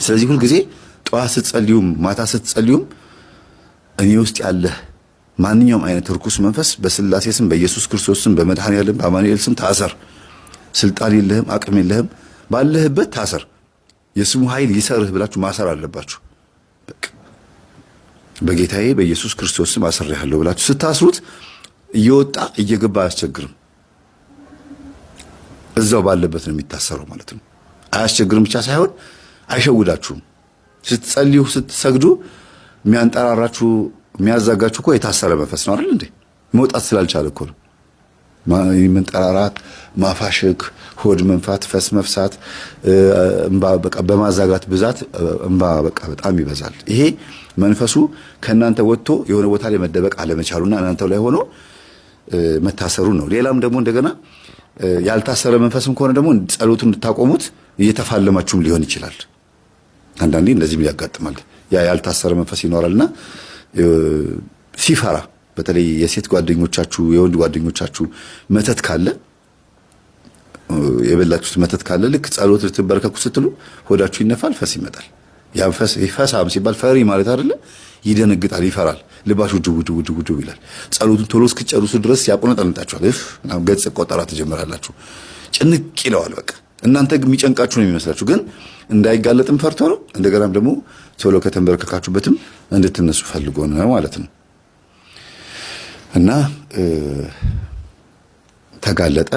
ስለዚህ ሁል ጊዜ ጠዋት ስትጸልዩም ማታ ስትጸልዩም እኔ ውስጥ ያለ ማንኛውም አይነት ርኩስ መንፈስ በስላሴ ስም በኢየሱስ ክርስቶስ ስም በመድኃኔዓለም በአማኑኤል ስም ታሰር። ስልጣን የለህም፣ አቅም የለህም፣ ባለህበት ታሰር፣ የስሙ ኃይል ይሰርህ ብላችሁ ማሰር አለባችሁ። በቃ በጌታዬ በኢየሱስ ክርስቶስ ስም አስሬሃለሁ ብላችሁ ስታስሩት እየወጣ እየገባ አያስቸግርም። እዛው ባለበት ነው የሚታሰረው ማለት ነው። አያስቸግርም ብቻ ሳይሆን አይሸውዳችሁም። ስትጸልዩ ስትሰግዱ የሚያንጠራራችሁ የሚያዛጋችሁ እኮ የታሰረ መንፈስ ነው አይደል እንዴ? መውጣት ስላልቻለ እኮ ነው። መንጠራራት፣ ማፋሸክ፣ ሆድ መንፋት፣ ፈስ መፍሳት፣ እንባ በቃ በማዛጋት ብዛት እንባ በቃ በጣም ይበዛል። ይሄ መንፈሱ ከእናንተ ወጥቶ የሆነ ቦታ ላይ መደበቅ አለመቻሉና እናንተው ላይ ሆኖ መታሰሩ ነው። ሌላም ደግሞ እንደገና ያልታሰረ መንፈስም ከሆነ ደግሞ ጸሎቱን እንድታቆሙት እየተፋለማችሁም ሊሆን ይችላል። አንዳንዴ እንደዚህም ያጋጥማል። ያ ያልታሰረ መንፈስ ይኖራልና ሲፈራ በተለይ የሴት ጓደኞቻችሁ የወንድ ጓደኞቻችሁ መተት ካለ የበላችሁት መተት ካለ ልክ ጸሎት ልትበረከኩ ስትሉ ሆዳችሁ ይነፋል፣ ፈስ ይመጣል። ያ ፈስ ይፈሳም ሲባል ፈሪ ማለት አይደለ? ይደነግጣል፣ ይፈራል፣ ልባችሁ ድቡ ይላል። ጸሎቱን ቶሎ እስክጨርሱ ድረስ ያቆነጠልጣችኋል። ገጽ ቆጠራ ትጀምራላችሁ። ጭንቅ ይለዋል በቃ። እናንተ የሚጨንቃችሁ ነው የሚመስላችሁ፣ ግን እንዳይጋለጥም ፈርቶ ነው። እንደገናም ደግሞ ቶሎ ከተንበረከካችሁበትም እንድትነሱ ፈልጎ ነው ማለት ነው። እና ተጋለጠ።